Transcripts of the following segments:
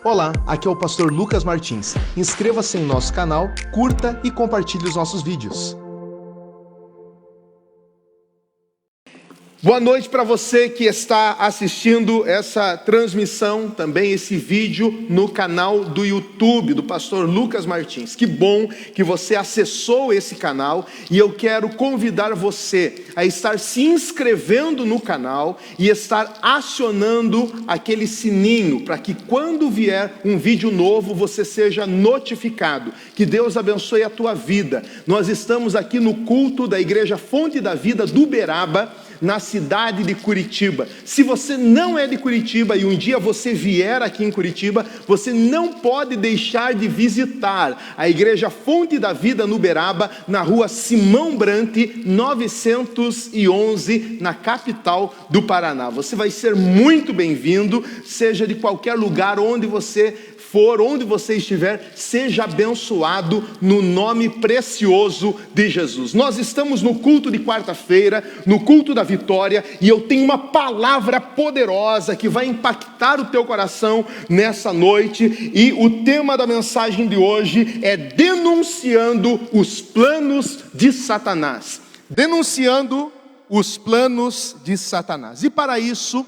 Olá, aqui é o pastor Lucas Martins. Inscreva-se em nosso canal, curta e compartilhe os nossos vídeos. Boa noite para você que está assistindo essa transmissão, também esse vídeo no canal do YouTube do pastor Lucas Martins. Que bom que você acessou esse canal e eu quero convidar você a estar se inscrevendo no canal e estar acionando aquele sininho para que quando vier um vídeo novo você seja notificado. Que Deus abençoe a tua vida. Nós estamos aqui no culto da Igreja Fonte da Vida do Uberaba, na cidade de Curitiba. Se você não é de Curitiba e um dia você vier aqui em Curitiba, você não pode deixar de visitar a Igreja Fonte da Vida no Uberaba, na rua Simão Brante, 911, na capital do Paraná. Você vai ser muito bem-vindo, seja de qualquer lugar onde você for, onde você estiver, seja abençoado no nome precioso de Jesus. Nós estamos no culto de quarta-feira, no culto da vitória, e eu tenho uma palavra poderosa que vai impactar o teu coração nessa noite, e o tema da mensagem de hoje é denunciando os planos de Satanás. Denunciando os planos de Satanás. E para isso,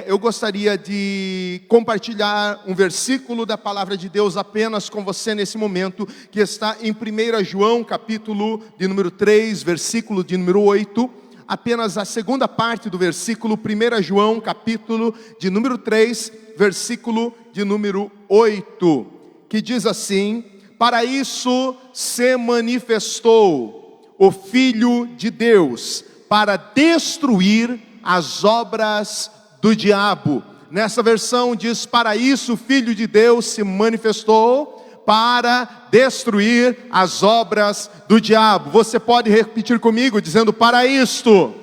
eu gostaria de compartilhar um versículo da palavra de Deus apenas com você nesse momento, que está em 1 João, capítulo de número 3, versículo de número 8, apenas a segunda parte do versículo, 1 João, capítulo de número 3, versículo de número 8, que diz assim: para isso se manifestou o Filho de Deus, para destruir as obras do diabo. Nessa versão diz: para isso o Filho de Deus se manifestou, para destruir as obras do diabo. Você pode repetir comigo dizendo: para isto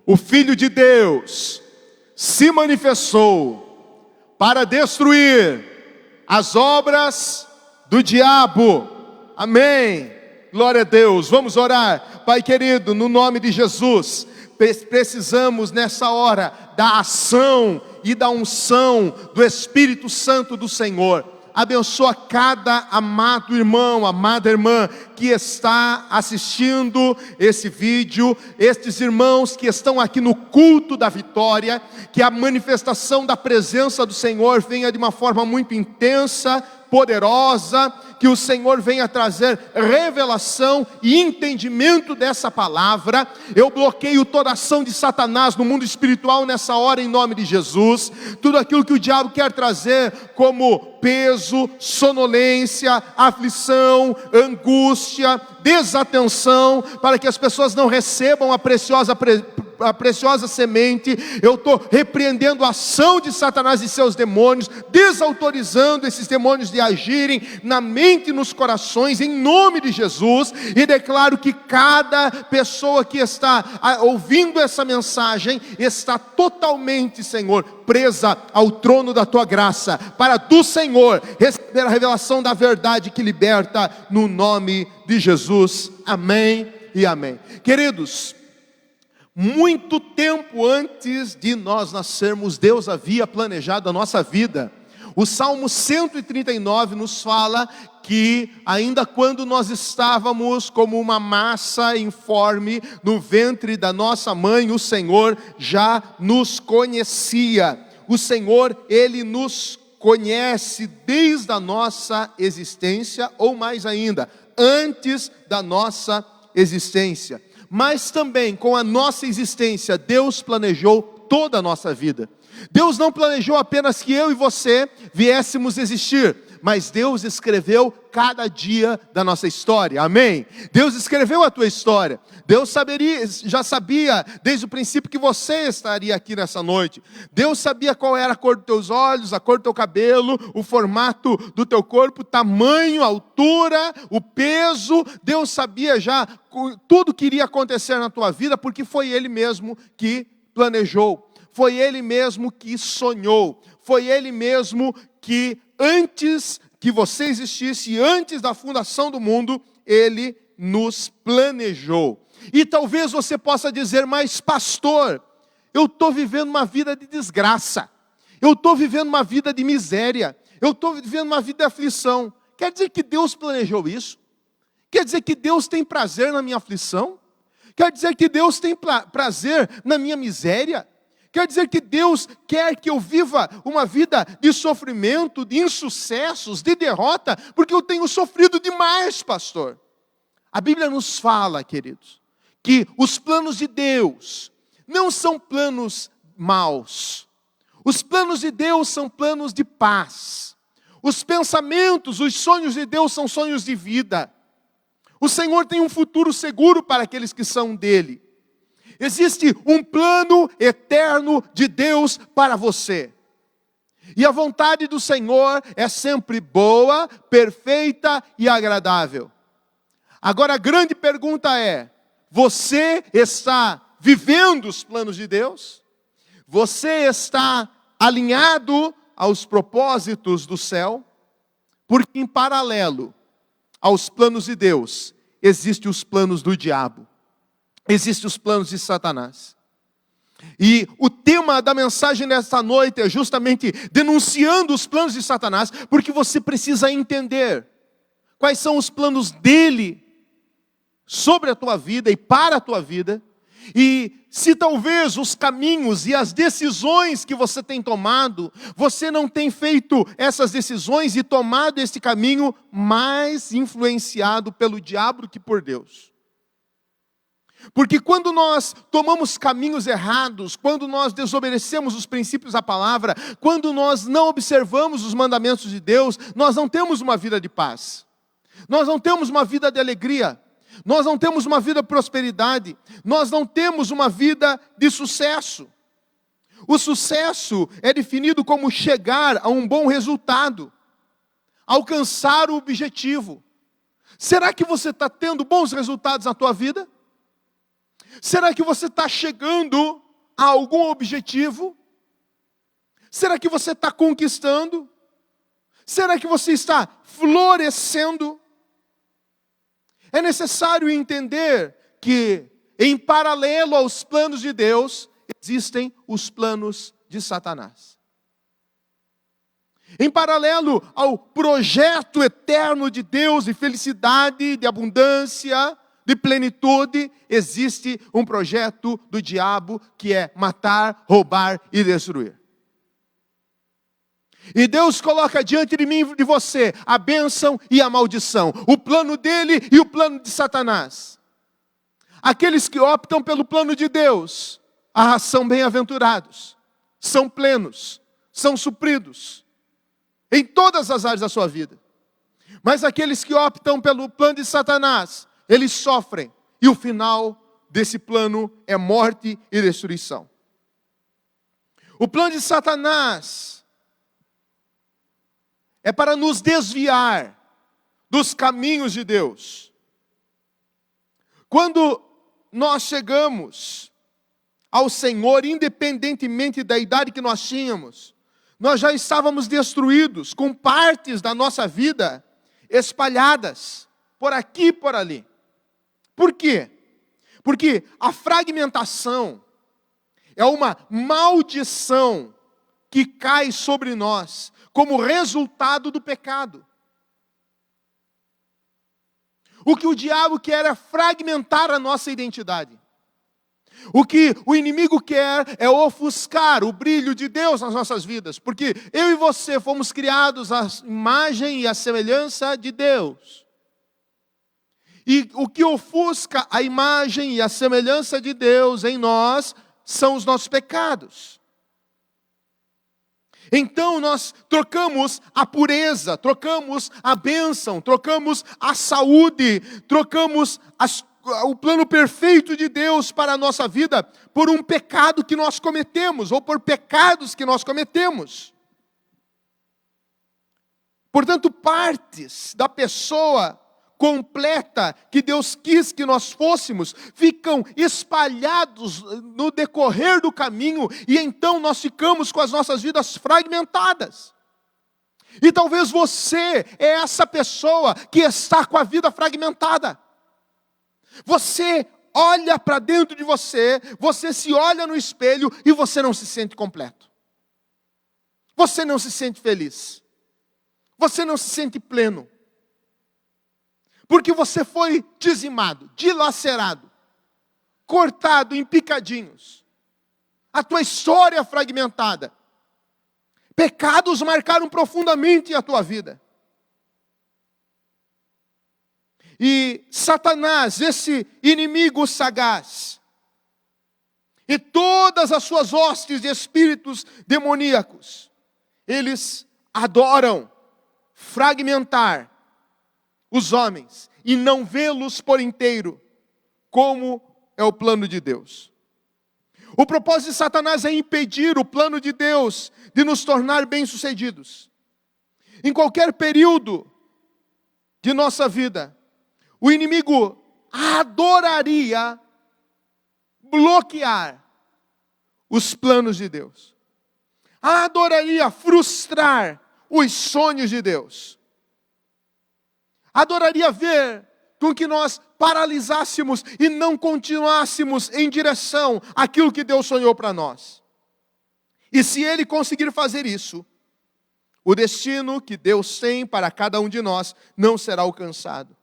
o Filho de Deus se manifestou, para destruir as obras do diabo. Amém. Glória a Deus. Vamos orar. Pai querido, no nome de Jesus, precisamos nessa hora da ação e da unção do Espírito Santo do Senhor. Abençoa cada amado irmão, amada irmã que está assistindo esse vídeo, estes irmãos que estão aqui no culto da vitória, que a manifestação da presença do Senhor venha de uma forma muito intensa, poderosa, que o Senhor venha trazer revelação e entendimento dessa palavra. Eu bloqueio toda ação de Satanás no mundo espiritual nessa hora em nome de Jesus. Tudo aquilo que o diabo quer trazer como peso, sonolência, aflição, angústia, desatenção, para que as pessoas não recebam a preciosa semente. Eu estou repreendendo a ação de Satanás e seus demônios, desautorizando esses demônios de agirem na mente e nos corações, em nome de Jesus, e declaro que cada pessoa que está ouvindo essa mensagem está totalmente, Senhor, presa ao trono da tua graça, para do Senhor receber a revelação da verdade que liberta, no nome de Jesus. Amém e amém. Queridos, muito tempo antes de nós nascermos, Deus havia planejado a nossa vida. O Salmo 139 nos fala que ainda quando nós estávamos como uma massa informe no ventre da nossa mãe, o Senhor já nos conhecia. O Senhor, Ele nos conhece desde a nossa existência, ou mais ainda, antes da nossa existência. Mas também com a nossa existência, Deus planejou toda a nossa vida. Deus não planejou apenas que eu e você viéssemos existir, mas Deus escreveu cada dia da nossa história, amém? Deus escreveu a tua história. Deus já sabia desde o princípio que você estaria aqui nessa noite. Deus sabia qual era a cor dos teus olhos, a cor do teu cabelo, o formato do teu corpo, o tamanho, a altura, o peso. Deus sabia já tudo que iria acontecer na tua vida, porque foi Ele mesmo que planejou. Foi Ele mesmo que sonhou. Foi Ele mesmo que antes que você existisse, antes da fundação do mundo, Ele nos planejou. E talvez você possa dizer: mas pastor, eu estou vivendo uma vida de desgraça. eu estou vivendo uma vida de miséria, eu estou vivendo uma vida de aflição. Quer dizer que Deus planejou isso? Quer dizer que Deus tem prazer na minha aflição? Quer dizer que Deus tem prazer na minha miséria? Quer dizer que Deus quer que eu viva uma vida de sofrimento, de insucessos, de derrota, porque eu tenho sofrido demais, pastor. A Bíblia nos fala, queridos, que os planos de Deus não são planos maus. Os planos de Deus são planos de paz. Os pensamentos, os sonhos de Deus são sonhos de vida. O Senhor tem um futuro seguro para aqueles que são dele. Existe um plano eterno de Deus para você. E a vontade do Senhor é sempre boa, perfeita e agradável. Agora a grande pergunta é: você está vivendo os planos de Deus? Você está alinhado aos propósitos do céu? Porque em paralelo aos planos de Deus, existem os planos do diabo. Existem os planos de Satanás. E o tema da mensagem nesta noite é justamente denunciando os planos de Satanás, porque você precisa entender quais são os planos dele sobre a tua vida e para a tua vida. E se talvez os caminhos e as decisões que você tem tomado, você não tem feito essas decisões e tomado esse caminho mais influenciado pelo diabo do que por Deus. Porque quando nós tomamos caminhos errados, quando nós desobedecemos os princípios da palavra, quando nós não observamos os mandamentos de Deus, nós não temos uma vida de paz. Nós não temos uma vida de alegria. Nós não temos uma vida de prosperidade. Nós não temos uma vida de sucesso. O sucesso é definido como chegar a um bom resultado, alcançar o objetivo. Será que você está tendo bons resultados na tua vida? Será que você está chegando a algum objetivo? Será que você está conquistando? Será que você está florescendo? É necessário entender que, em paralelo aos planos de Deus, existem os planos de Satanás. Em paralelo ao projeto eterno de Deus de felicidade, de abundância, de plenitude, existe um projeto do diabo que é matar, roubar e destruir. E Deus coloca diante de mim e de você a bênção e a maldição, o plano dele e o plano de Satanás. Aqueles que optam pelo plano de Deus, são bem-aventurados, são plenos, são supridos em todas as áreas da sua vida. Mas aqueles que optam pelo plano de Satanás, eles sofrem, e o final desse plano é morte e destruição. O plano de Satanás é para nos desviar dos caminhos de Deus. Quando nós chegamos ao Senhor, independentemente da idade que nós tínhamos, nós já estávamos destruídos, com partes da nossa vida espalhadas, por aqui e por ali. Por quê? Porque a fragmentação é uma maldição que cai sobre nós como resultado do pecado. O que o diabo quer é fragmentar a nossa identidade. O que o inimigo quer é ofuscar o brilho de Deus nas nossas vidas, porque eu e você fomos criados à imagem e à semelhança de Deus. E o que ofusca a imagem e a semelhança de Deus em nós são os nossos pecados. Então nós trocamos a pureza, trocamos a bênção, trocamos a saúde, trocamos o plano perfeito de Deus para a nossa vida por um pecado que nós cometemos, ou por pecados que nós cometemos. Portanto, partes da pessoa completa que Deus quis que nós fôssemos, ficam espalhados no decorrer do caminho, e então nós ficamos com as nossas vidas fragmentadas. E talvez você é essa pessoa que está com a vida fragmentada. Você olha para dentro de você, você se olha no espelho e você não se sente completo. você não se sente feliz. Você não se sente pleno. Porque você foi dizimado, dilacerado, cortado em picadinhos. A tua história é fragmentada. Pecados marcaram profundamente a tua vida. E Satanás, esse inimigo sagaz, e todas as suas hostes de espíritos demoníacos, eles adoram fragmentar os homens e não vê-los por inteiro, como é o plano de Deus. O propósito de Satanás é impedir o plano de Deus de nos tornar bem-sucedidos. Em qualquer período de nossa vida, o inimigo adoraria bloquear os planos de Deus. Adoraria frustrar os sonhos de Deus. Adoraria ver com que nós paralisássemos e não continuássemos em direção àquilo que Deus sonhou para nós. E se ele conseguir fazer isso, o destino que Deus tem para cada um de nós não será alcançado.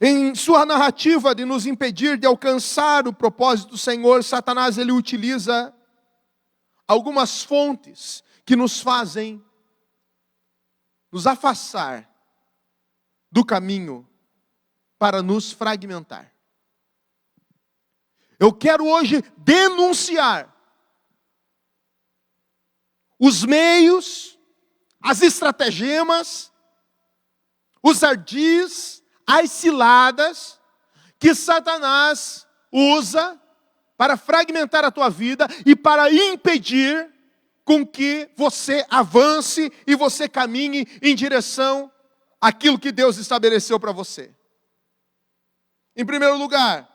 Em sua narrativa de nos impedir de alcançar o propósito do Senhor, Satanás ele utiliza algumas fontes que nos fazem nos afastar do caminho para nos fragmentar. Eu quero hoje denunciar os meios, as estratagemas, os ardis, as ciladas que Satanás usa para fragmentar a tua vida e para impedir com que você avance e você caminhe em direção àquilo que Deus estabeleceu para você. Em primeiro lugar,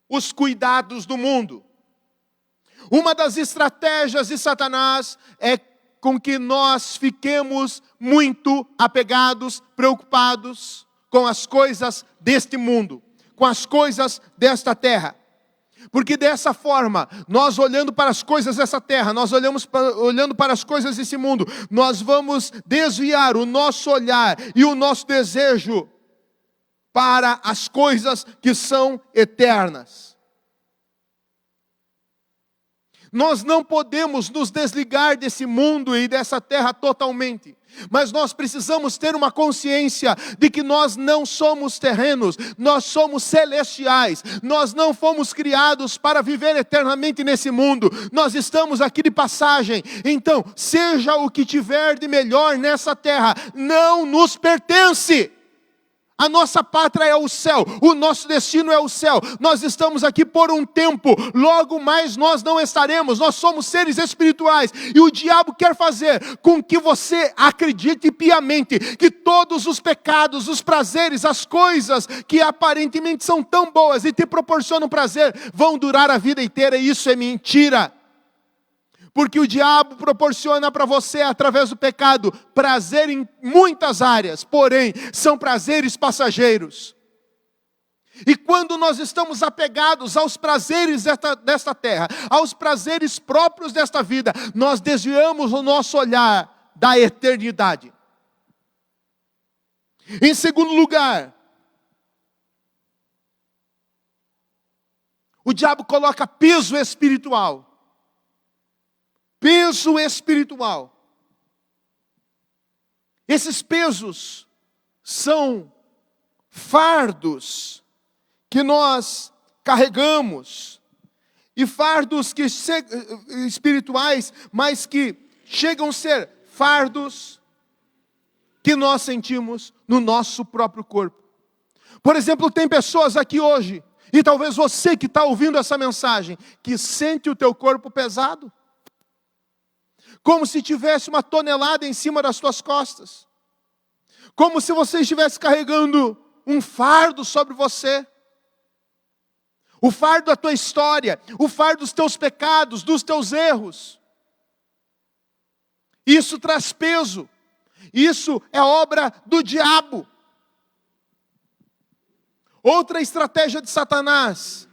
os cuidados do mundo. Uma das estratégias de Satanás é com que nós fiquemos muito apegados, preocupados com as coisas deste mundo, com as coisas desta terra. Porque dessa forma, nós olhando para as coisas dessa terra, nós olhando para as coisas desse mundo, nós vamos desviar o nosso olhar e o nosso desejo para as coisas que são eternas. Nós não podemos nos desligar desse mundo e dessa terra totalmente. Mas nós precisamos ter uma consciência de que nós não somos terrenos, nós somos celestiais. Nós não fomos criados para viver eternamente nesse mundo. Nós estamos aqui de passagem. Então, seja o que tiver de melhor nessa terra, não nos pertence. A nossa pátria é o céu, o nosso destino é o céu. Nós estamos aqui por um tempo, logo mais nós não estaremos. Nós somos seres espirituais e o diabo quer fazer com que você acredite piamente que todos os pecados, os prazeres, as coisas que aparentemente são tão boas e te proporcionam prazer, vão durar a vida inteira, e isso é mentira. Porque o diabo proporciona para você, através do pecado, prazer em muitas áreas, porém, são prazeres passageiros. E quando nós estamos apegados aos prazeres desta terra, aos prazeres próprios desta vida, nós desviamos o nosso olhar da eternidade. Em segundo lugar, o diabo coloca peso espiritual. Peso espiritual. Esses pesos são fardos que nós carregamos, e fardos espirituais, mas que chegam a ser fardos que nós sentimos no nosso próprio corpo. Por exemplo, tem pessoas aqui hoje, e talvez você que está ouvindo essa mensagem, que sente o teu corpo pesado, como se tivesse uma tonelada em cima das tuas costas, como se você estivesse carregando um fardo sobre você, o fardo da tua história, o fardo dos teus pecados, dos teus erros. Isso traz peso, isso é obra do diabo. Outra estratégia de Satanás,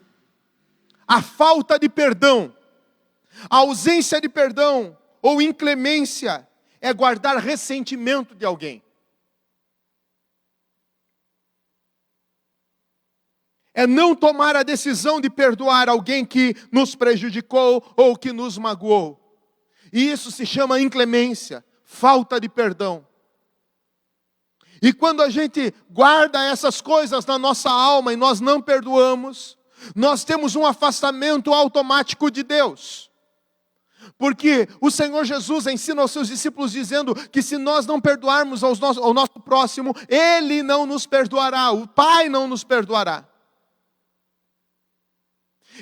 a falta de perdão. A ausência de perdão ou inclemência é guardar ressentimento de alguém. É não tomar a decisão de perdoar alguém que nos prejudicou ou que nos magoou. E isso se chama inclemência, falta de perdão. E quando a gente guarda essas coisas na nossa alma e nós não perdoamos, nós temos um afastamento automático de Deus. Porque o Senhor Jesus ensina aos seus discípulos dizendo que se nós não perdoarmos ao nosso próximo, Ele não nos perdoará, o Pai não nos perdoará.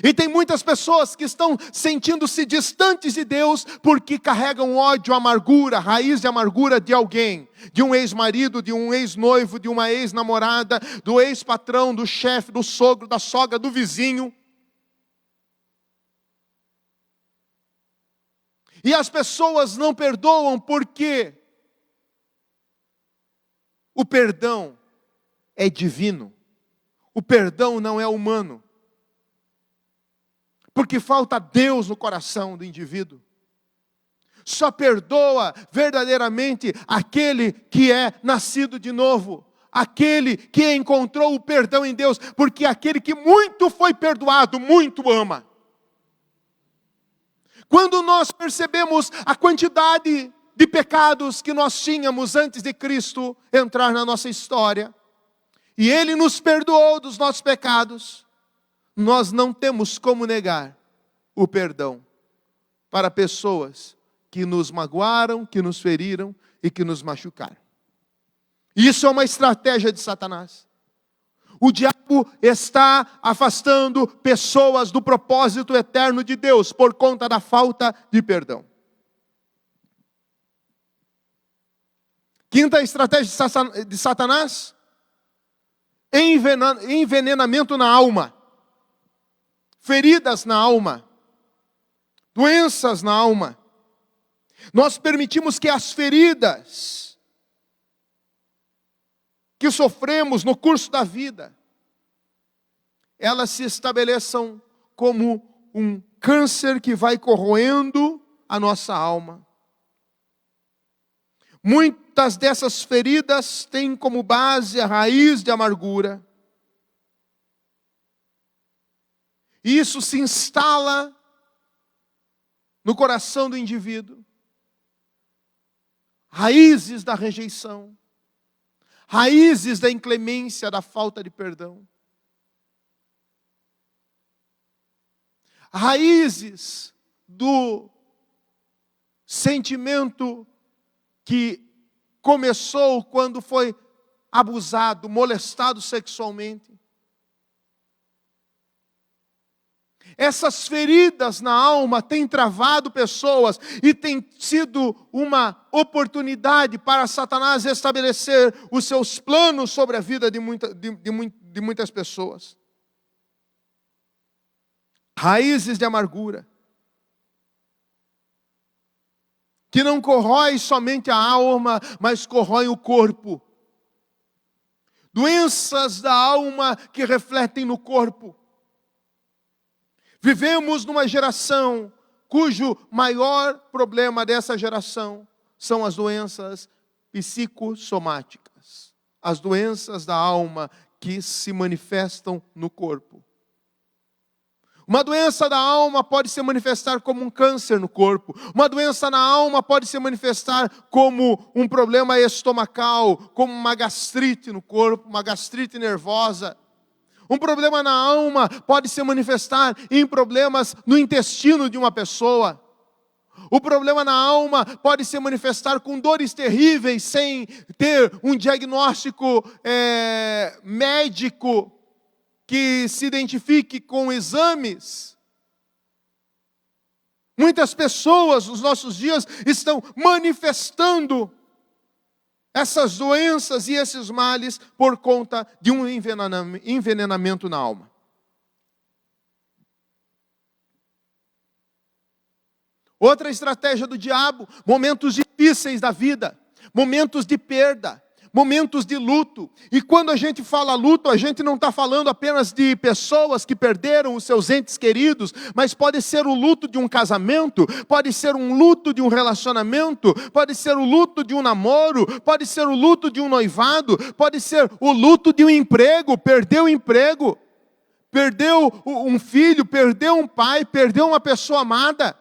E tem muitas pessoas que estão sentindo-se distantes de Deus porque carregam ódio, amargura, raiz de amargura de alguém, de um ex-marido, de um ex-noivo, de uma ex-namorada, do ex-patrão, do chefe, do sogro, da sogra, do vizinho. E as pessoas não perdoam porque o perdão é divino, o perdão não é humano. Porque falta Deus no coração do indivíduo. Só perdoa verdadeiramente aquele que é nascido de novo. Aquele que encontrou o perdão em Deus. Porque aquele que muito foi perdoado, muito ama. Quando nós percebemos a quantidade de pecados que nós tínhamos antes de Cristo entrar na nossa história, e Ele nos perdoou dos nossos pecados, nós não temos como negar o perdão para pessoas que nos magoaram, que nos feriram e que nos machucaram. Isso é uma estratégia de Satanás. O diabo está afastando pessoas do propósito eterno de Deus por conta da falta de perdão. Quinta estratégia de Satanás: envenenamento na alma. Feridas na alma, doenças na alma. Nós permitimos que as feridas que sofremos no curso da vida, elas se estabeleçam como um câncer que vai corroendo a nossa alma. Muitas dessas feridas têm como base a raiz de amargura. E isso se instala no coração do indivíduo. Raízes da rejeição. Raízes da inclemência, da falta de perdão. Raízes do sentimento que começou quando foi abusado, molestado sexualmente. Essas feridas na alma têm travado pessoas e têm sido uma oportunidade para Satanás estabelecer os seus planos sobre a vida de muitas pessoas. Raízes de amargura, que não corrói somente a alma, mas corrói o corpo. Doenças da alma que refletem no corpo. Vivemos numa geração cujo maior problema dessa geração são as doenças psicossomáticas. As doenças da alma que se manifestam no corpo. Uma doença da alma pode se manifestar como um câncer no corpo. Uma doença na alma pode se manifestar como um problema estomacal, como uma gastrite no corpo, uma gastrite nervosa. Um problema na alma pode se manifestar em problemas no intestino de uma pessoa. O problema na alma pode se manifestar com dores terríveis, sem ter um diagnóstico médico que se identifique com exames. Muitas pessoas nos nossos dias estão manifestando essas doenças e esses males por conta de um envenenamento na alma. Outra estratégia do diabo: momentos difíceis da vida, momentos de perda, momentos de luto. E quando a gente fala luto, a gente não está falando apenas de pessoas que perderam os seus entes queridos, mas pode ser o luto de um casamento, pode ser um luto de um relacionamento, pode ser o luto de um namoro, pode ser o luto de um noivado, pode ser o luto de um emprego, perdeu o emprego, perdeu um filho, perdeu um pai, perdeu uma pessoa amada.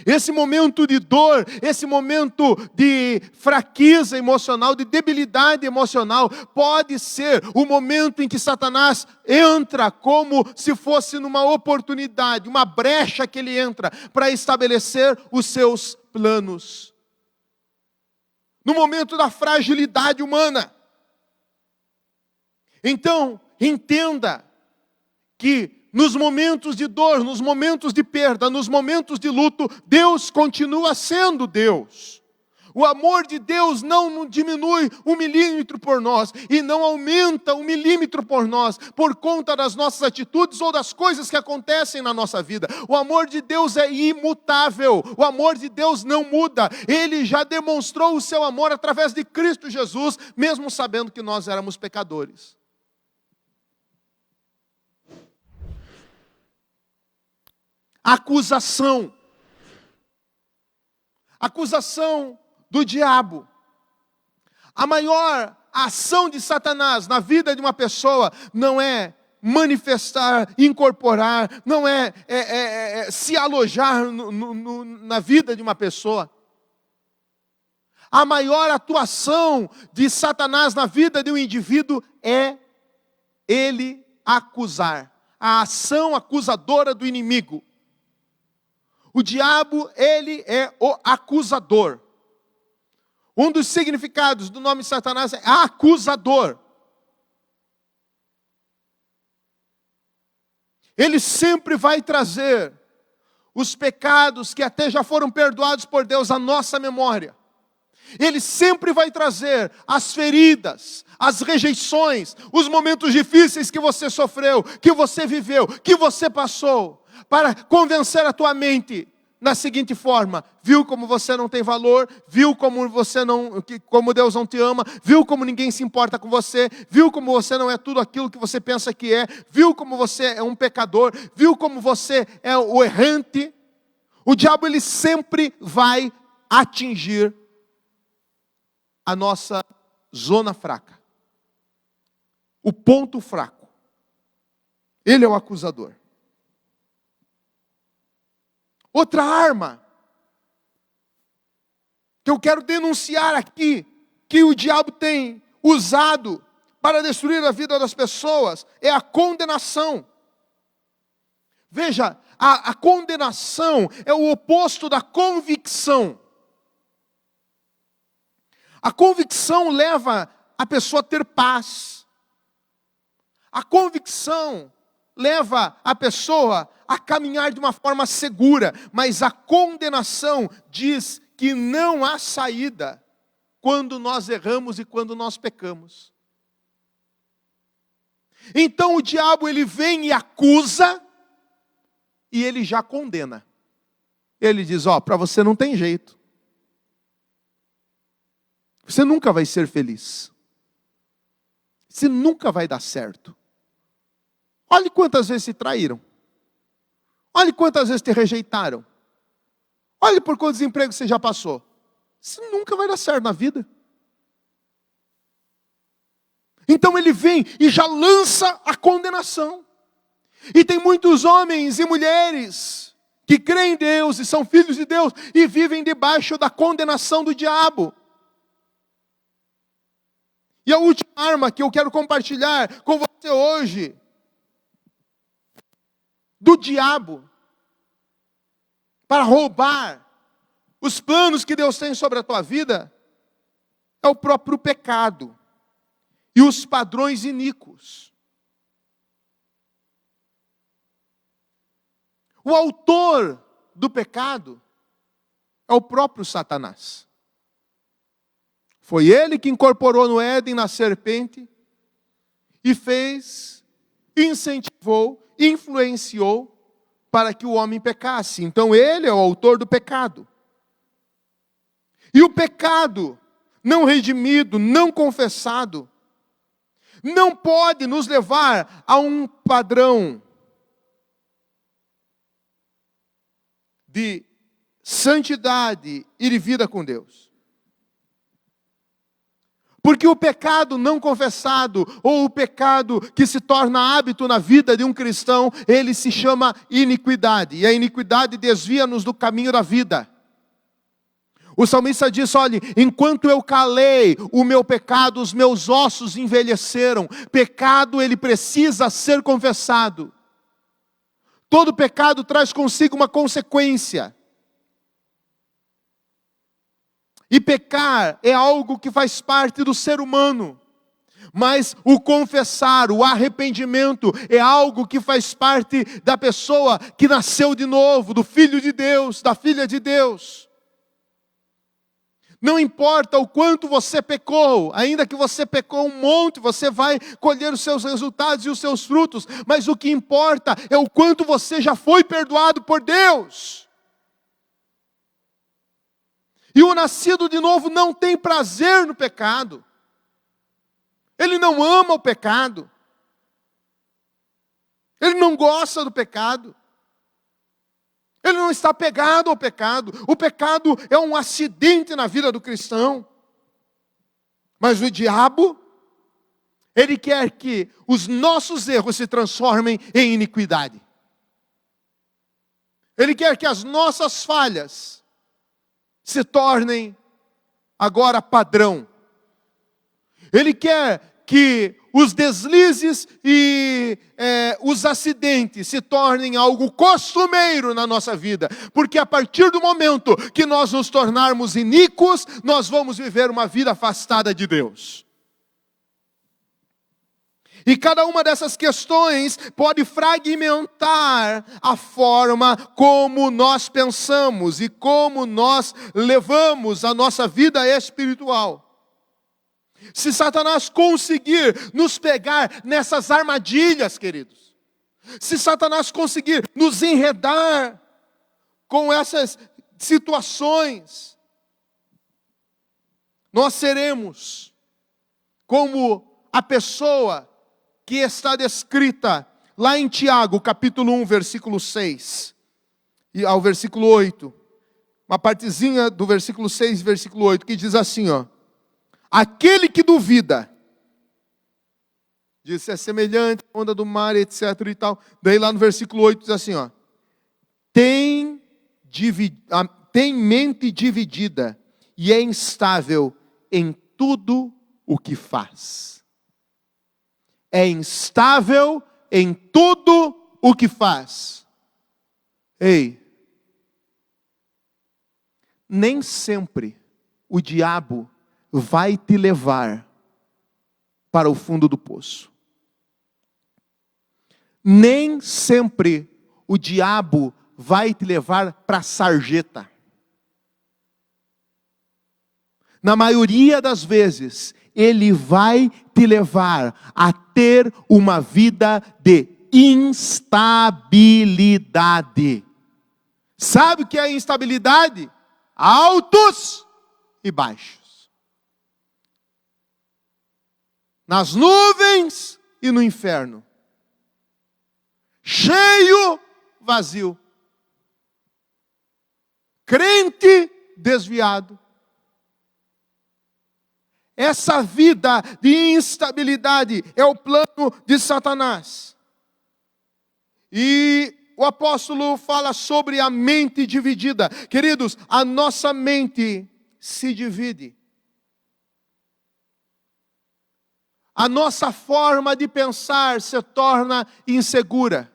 Esse momento de dor, esse momento de fraqueza emocional, de debilidade emocional, pode ser o momento em que Satanás entra como se fosse numa oportunidade, uma brecha que ele entra para estabelecer os seus planos. No momento da fragilidade humana. Então, entenda que nos momentos de dor, nos momentos de perda, nos momentos de luto, Deus continua sendo Deus. O amor de Deus não diminui 1 milímetro por nós e não aumenta 1 milímetro por nós por conta das nossas atitudes ou das coisas que acontecem na nossa vida. O amor de Deus é imutável, o amor de Deus não muda. Ele já demonstrou o seu amor através de Cristo Jesus, mesmo sabendo que nós éramos pecadores. Acusação do diabo. A maior ação de Satanás na vida de uma pessoa não é manifestar, incorporar, não é se alojar na vida de uma pessoa. A maior atuação de Satanás na vida de um indivíduo é ele acusar. A ação acusadora do inimigo. O diabo, ele é o acusador. Um dos significados do nome Satanás é acusador. Ele sempre vai trazer os pecados que até já foram perdoados por Deus à nossa memória. Ele sempre vai trazer as feridas, as rejeições, os momentos difíceis que você sofreu, que você viveu, que você passou, para convencer a tua mente na seguinte forma: viu como você não tem valor, viu como como Deus não te ama, viu como ninguém se importa com você, viu como você não é tudo aquilo que você pensa que é, viu como você é um pecador, viu como você é o errante. O diabo, ele sempre vai atingir a nossa zona fraca, o ponto fraco. Ele é o acusador. Outra arma que eu quero denunciar aqui, que o diabo tem usado para destruir a vida das pessoas, é a condenação. Veja, a condenação é o oposto da convicção. A convicção leva a pessoa a ter paz. A convicção leva a pessoa a caminhar de uma forma segura, mas a condenação diz que não há saída quando nós erramos e quando nós pecamos. Então o diabo, ele vem e acusa e ele já condena. Ele diz: para você não tem jeito. Você nunca vai ser feliz. Você nunca vai dar certo. Olhe quantas vezes se traíram. Olhe quantas vezes te rejeitaram. Olhe por quantos empregos você já passou. Isso nunca vai dar certo na vida. Então ele vem e já lança a condenação. E tem muitos homens e mulheres que creem em Deus e são filhos de Deus e vivem debaixo da condenação do diabo. E a última arma que eu quero compartilhar com você hoje, do diabo, para roubar os planos que Deus tem sobre a tua vida, é o próprio pecado e os padrões iníquos. O autor do pecado é o próprio Satanás. Foi ele que incorporou no Éden, na serpente, e fez, incentivou, influenciou para que o homem pecasse. Então ele é o autor do pecado. E o pecado não redimido, não confessado, não pode nos levar a um padrão de santidade e de vida com Deus. Porque o pecado não confessado, ou o pecado que se torna hábito na vida de um cristão, ele se chama iniquidade. E a iniquidade desvia-nos do caminho da vida. O salmista diz, olha, enquanto eu calei o meu pecado, os meus ossos envelheceram. Pecado, ele precisa ser confessado. Todo pecado traz consigo uma consequência. E pecar é algo que faz parte do ser humano. Mas o confessar, o arrependimento, é algo que faz parte da pessoa que nasceu de novo, do Filho de Deus, da Filha de Deus. Não importa o quanto você pecou, ainda que você pecou um monte, você vai colher os seus resultados e os seus frutos. Mas o que importa é o quanto você já foi perdoado por Deus. E o nascido de novo não tem prazer no pecado. Ele não ama o pecado. Ele não gosta do pecado. Ele não está apegado ao pecado. O pecado é um acidente na vida do cristão. Mas o diabo, ele quer que os nossos erros se transformem em iniquidade. Ele quer que as nossas falhas se tornem agora padrão. Ele quer que os deslizes e os acidentes se tornem algo costumeiro na nossa vida. Porque a partir do momento que nós nos tornarmos iníquos, nós vamos viver uma vida afastada de Deus. E cada uma dessas questões pode fragmentar a forma como nós pensamos e como nós levamos a nossa vida espiritual. Se Satanás conseguir nos pegar nessas armadilhas, queridos, se Satanás conseguir nos enredar com essas situações, nós seremos como a pessoa que está descrita lá em Tiago, capítulo 1, versículo 6, e ao versículo 8, uma partezinha do versículo 6 e versículo 8, que diz assim, ó: aquele que duvida, diz, é semelhante à onda do mar, etc. e tal. Daí lá no versículo 8 diz assim, ó: tem mente dividida e é instável em tudo o que faz. É instável em tudo o que faz. Ei, nem sempre o diabo vai te levar para o fundo do poço. Nem sempre o diabo vai te levar para a sarjeta. Na maioria das vezes, ele vai te levar a ter uma vida de instabilidade. Sabe o que é instabilidade? Altos e baixos. Nas nuvens e no inferno. Cheio, vazio. Crente, desviado. Essa vida de instabilidade é o plano de Satanás. E o apóstolo fala sobre a mente dividida. Queridos, a nossa mente se divide. A nossa forma de pensar se torna insegura.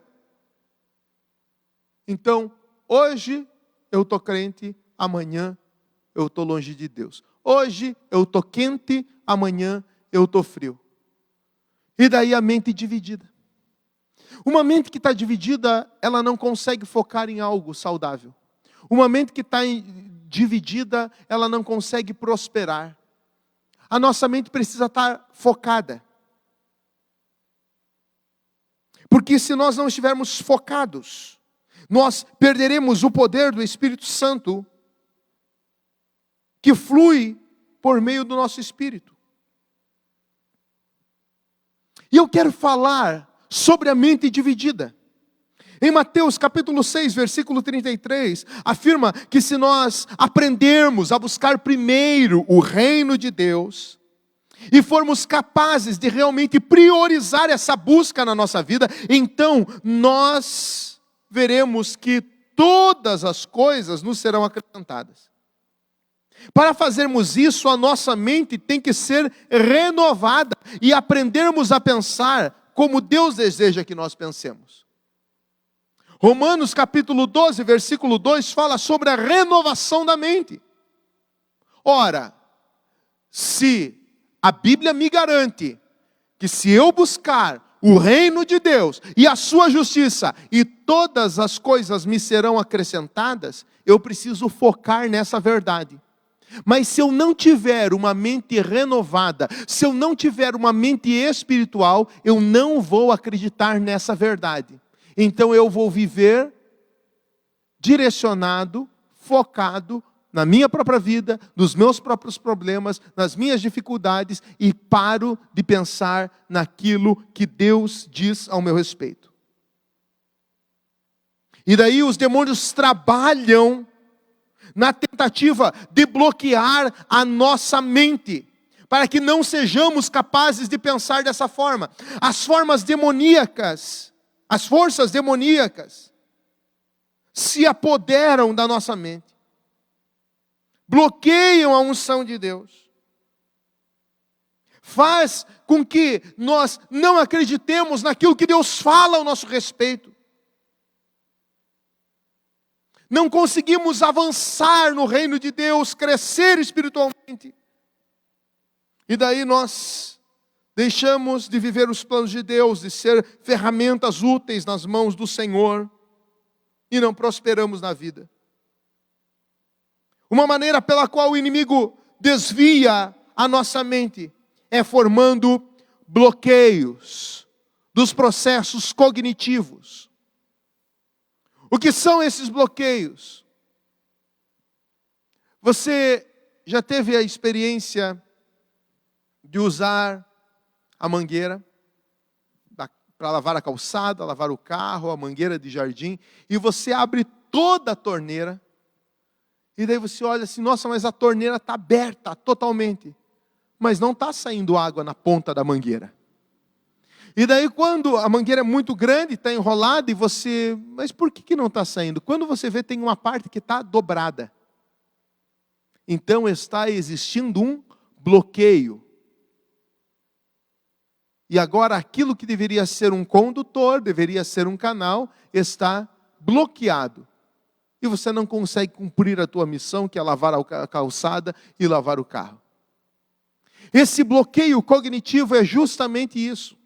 Então, hoje eu estou crente, amanhã eu estou longe de Deus. Hoje eu estou quente, amanhã eu estou frio. E daí a mente dividida. Uma mente que está dividida, ela não consegue focar em algo saudável. Uma mente que está dividida, ela não consegue prosperar. A nossa mente precisa estar focada. Porque se nós não estivermos focados, nós perderemos o poder do Espírito Santo que flui por meio do nosso espírito. E eu quero falar sobre a mente dividida. Em Mateus capítulo 6, versículo 33, afirma que se nós aprendermos a buscar primeiro o reino de Deus, e formos capazes de realmente priorizar essa busca na nossa vida, então nós veremos que todas as coisas nos serão acrescentadas. Para fazermos isso, a nossa mente tem que ser renovada e aprendermos a pensar como Deus deseja que nós pensemos. Romanos capítulo 12, versículo 2 fala sobre a renovação da mente. Ora, se a Bíblia me garante que se eu buscar o reino de Deus e a sua justiça, e todas as coisas me serão acrescentadas, eu preciso focar nessa verdade. Mas se eu não tiver uma mente renovada, se eu não tiver uma mente espiritual, eu não vou acreditar nessa verdade. Então eu vou viver direcionado, focado na minha própria vida, nos meus próprios problemas, nas minhas dificuldades, e paro de pensar naquilo que Deus diz ao meu respeito. E daí os demônios trabalham na tentativa de bloquear a nossa mente, para que não sejamos capazes de pensar dessa forma. As forças demoníacas se apoderam da nossa mente, bloqueiam a unção de Deus, faz com que nós não acreditemos naquilo que Deus fala ao nosso respeito. Não conseguimos avançar no reino de Deus, crescer espiritualmente. E daí nós deixamos de viver os planos de Deus, de ser ferramentas úteis nas mãos do Senhor, e não prosperamos na vida. Uma maneira pela qual o inimigo desvia a nossa mente é formando bloqueios dos processos cognitivos. O que são esses bloqueios? Você já teve a experiência de usar a mangueira para lavar a calçada, lavar o carro, a mangueira de jardim, e você abre toda a torneira, e daí você olha assim, nossa, mas a torneira está aberta totalmente, mas não está saindo água na ponta da mangueira. E daí quando a mangueira é muito grande, está enrolada, e você, mas por que não está saindo? Quando você vê, tem uma parte que está dobrada. Então está existindo um bloqueio. E agora aquilo que deveria ser um condutor, deveria ser um canal, está bloqueado. E você não consegue cumprir a tua missão, que é lavar a calçada e lavar o carro. Esse bloqueio cognitivo é justamente isso.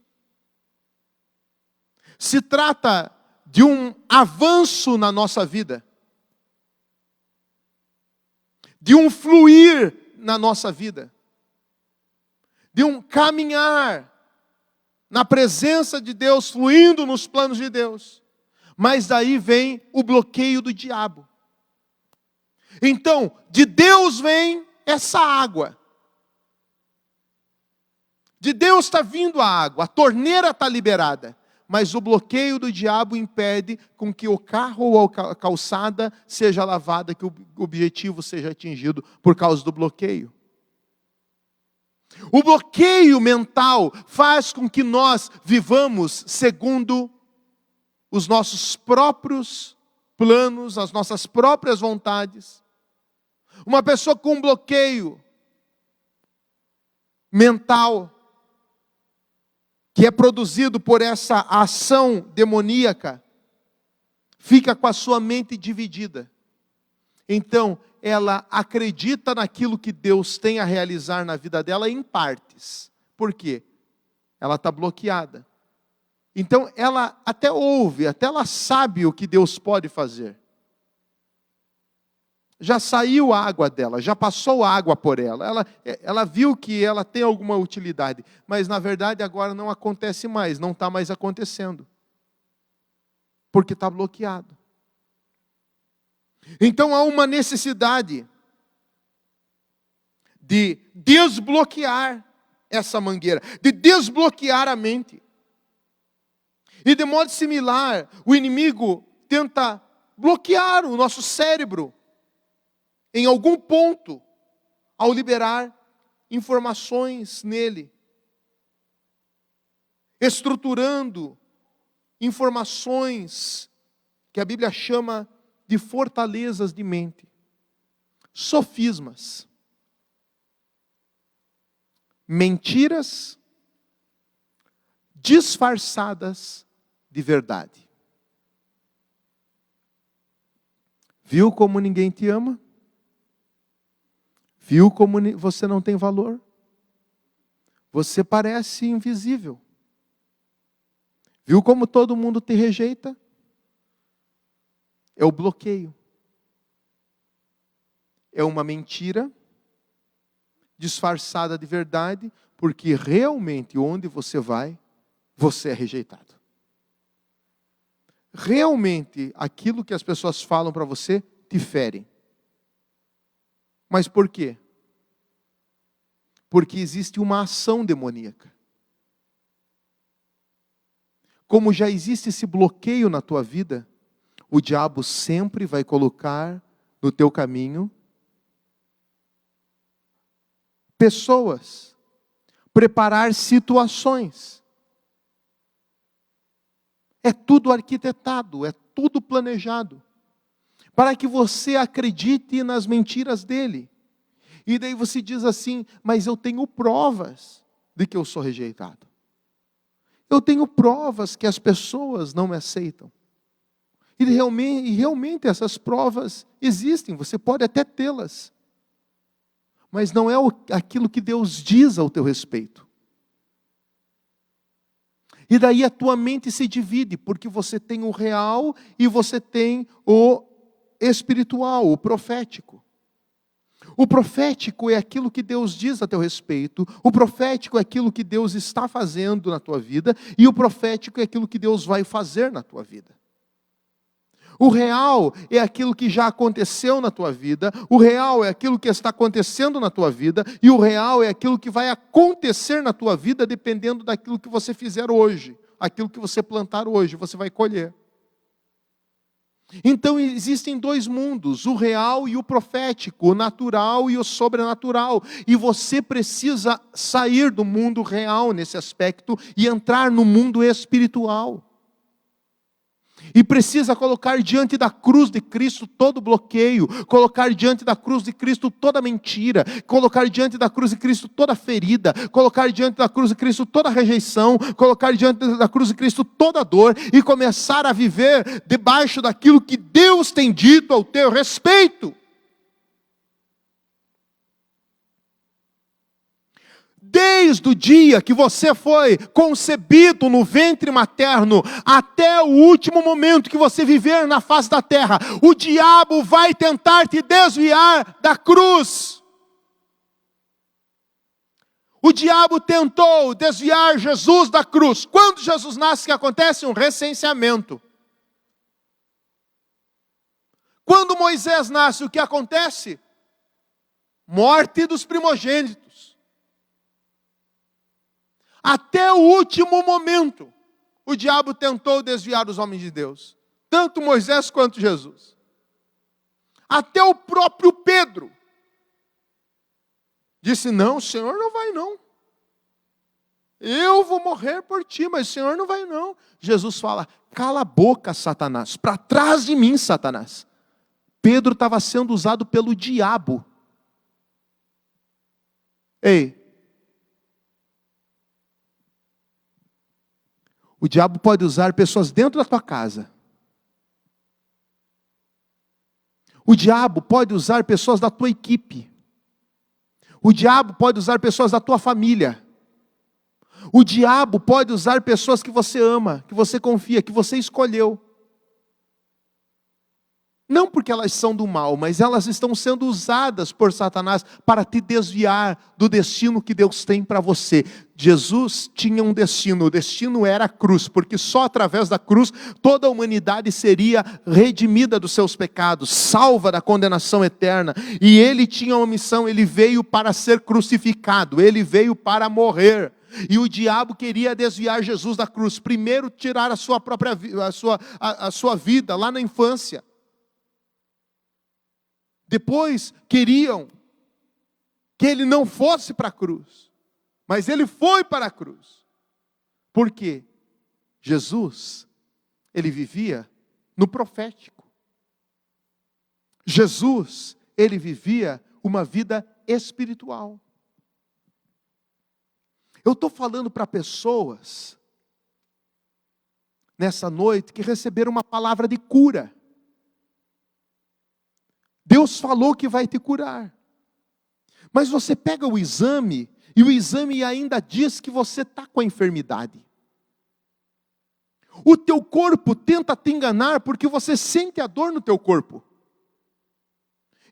Se trata de um avanço na nossa vida, de um fluir na nossa vida, de um caminhar na presença de Deus, fluindo nos planos de Deus. Mas daí vem o bloqueio do diabo. Então, de Deus vem essa água. De Deus está vindo a água, a torneira está liberada. Mas o bloqueio do diabo impede com que o carro ou a calçada seja lavada, que o objetivo seja atingido por causa do bloqueio. O bloqueio mental faz com que nós vivamos segundo os nossos próprios planos, as nossas próprias vontades. Uma pessoa com bloqueio mental, que é produzido por essa ação demoníaca, fica com a sua mente dividida. Então, ela acredita naquilo que Deus tem a realizar na vida dela em partes. Por quê? Ela está bloqueada. Então, ela até ouve, até ela sabe o que Deus pode fazer. Já saiu a água dela, já passou a água por ela. Ela viu que ela tem alguma utilidade. Mas, na verdade, agora não acontece mais, não está mais acontecendo. Porque está bloqueado. Então há uma necessidade de desbloquear essa mangueira, de desbloquear a mente. E de modo similar, o inimigo tenta bloquear o nosso cérebro em algum ponto, ao liberar informações nele, estruturando informações que a Bíblia chama de fortalezas de mente, sofismas, mentiras disfarçadas de verdade. Viu como ninguém te ama? Viu como você não tem valor? Você parece invisível. Viu como todo mundo te rejeita? É o bloqueio. É uma mentira disfarçada de verdade, porque realmente onde você vai, você é rejeitado. Realmente aquilo que as pessoas falam para você te ferem. Mas por quê? Porque existe uma ação demoníaca. Como já existe esse bloqueio na tua vida, o diabo sempre vai colocar no teu caminho pessoas, preparar situações. É tudo arquitetado, é tudo planejado, para que você acredite nas mentiras dele. E daí você diz assim, mas eu tenho provas de que eu sou rejeitado. Eu tenho provas que as pessoas não me aceitam. E realmente essas provas existem, você pode até tê-las. Mas não é aquilo que Deus diz ao teu respeito. E daí a tua mente se divide, porque você tem o real e você tem o espiritual, o profético. O profético é aquilo que Deus diz a teu respeito, o profético é aquilo que Deus está fazendo na tua vida, e o profético é aquilo que Deus vai fazer na tua vida. O real é aquilo que já aconteceu na tua vida, o real é aquilo que está acontecendo na tua vida, e o real é aquilo que vai acontecer na tua vida dependendo daquilo que você fizer hoje. Aquilo que você plantar hoje, você vai colher. Então existem dois mundos, o real e o profético, o natural e o sobrenatural. E você precisa sair do mundo real nesse aspecto e entrar no mundo espiritual. E precisa colocar diante da cruz de Cristo todo bloqueio, colocar diante da cruz de Cristo toda mentira, colocar diante da cruz de Cristo toda ferida, colocar diante da cruz de Cristo toda rejeição, colocar diante da cruz de Cristo toda dor e começar a viver debaixo daquilo que Deus tem dito ao teu respeito. Desde o dia que você foi concebido no ventre materno, até o último momento que você viver na face da terra, o diabo vai tentar te desviar da cruz. O diabo tentou desviar Jesus da cruz. Quando Jesus nasce, o que acontece? Um recenseamento. Quando Moisés nasce, o que acontece? Morte dos primogênitos. Até o último momento, o diabo tentou desviar os homens de Deus. Tanto Moisés quanto Jesus. Até o próprio Pedro disse, não, o Senhor não vai não. Eu vou morrer por ti, mas o Senhor não vai não. Jesus fala, cala a boca, Satanás. Para trás de mim, Satanás. Pedro estava sendo usado pelo diabo. Ei. O diabo pode usar pessoas dentro da tua casa. O diabo pode usar pessoas da tua equipe. O diabo pode usar pessoas da tua família. O diabo pode usar pessoas que você ama, que você confia, que você escolheu. Não porque elas são do mal, mas elas estão sendo usadas por Satanás para te desviar do destino que Deus tem para você. Jesus tinha um destino, o destino era a cruz, porque só através da cruz toda a humanidade seria redimida dos seus pecados, salva da condenação eterna. E ele tinha uma missão, ele veio para ser crucificado, ele veio para morrer. E o diabo queria desviar Jesus da cruz, primeiro tirar a sua própria a sua vida lá na infância. Depois queriam que ele não fosse para a cruz, mas ele foi para a cruz. Por quê? Jesus, ele vivia no profético. Jesus, ele vivia uma vida espiritual. Eu estou falando para pessoas nessa noite que receberam uma palavra de cura. Deus falou que vai te curar. Mas você pega o exame, e o exame ainda diz que você está com a enfermidade. O teu corpo tenta te enganar porque você sente a dor no teu corpo.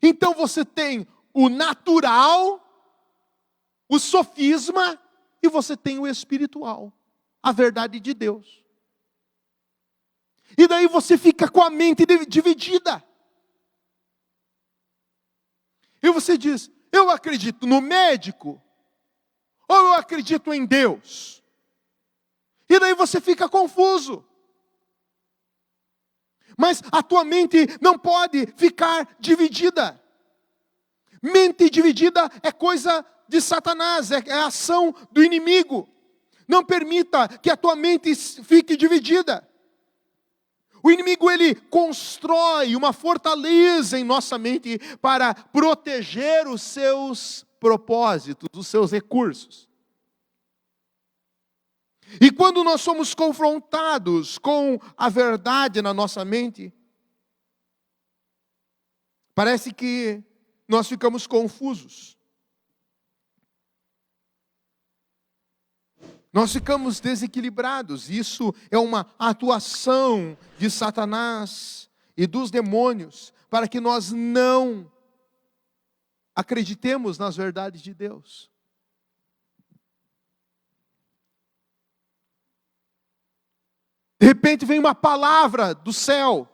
Então você tem o natural, o sofisma, e você tem o espiritual, a verdade de Deus. E daí você fica com a mente dividida. E você diz, eu acredito no médico, ou eu acredito em Deus? E daí você fica confuso. Mas a tua mente não pode ficar dividida. Mente dividida é coisa de Satanás, é a ação do inimigo. Não permita que a tua mente fique dividida. O inimigo, ele constrói uma fortaleza em nossa mente para proteger os seus propósitos, os seus recursos. E quando nós somos confrontados com a verdade na nossa mente, parece que nós ficamos confusos. Nós ficamos desequilibrados. Isso é uma atuação de Satanás e dos demônios para que nós não acreditemos nas verdades de Deus. De repente vem uma palavra do céu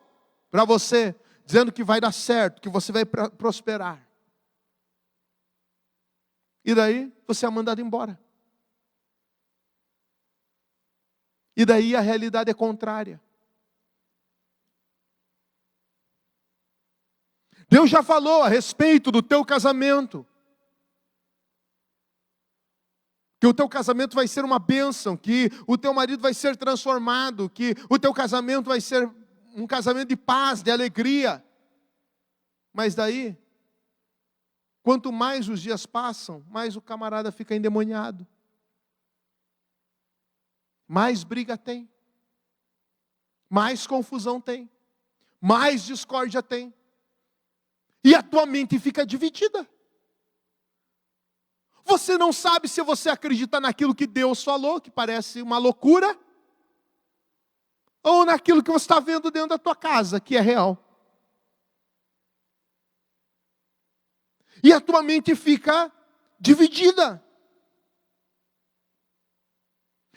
para você, dizendo que vai dar certo, que você vai prosperar. E daí você é mandado embora. E daí a realidade é contrária. Deus já falou a respeito do teu casamento. Que o teu casamento vai ser uma bênção, que o teu marido vai ser transformado, que o teu casamento vai ser um casamento de paz, de alegria. Mas daí, quanto mais os dias passam, mais o camarada fica endemoniado. Mais briga tem, mais confusão tem, mais discórdia tem, e a tua mente fica dividida. Você não sabe se você acredita naquilo que Deus falou, que parece uma loucura, ou naquilo que você está vendo dentro da tua casa, que é real. E a tua mente fica dividida.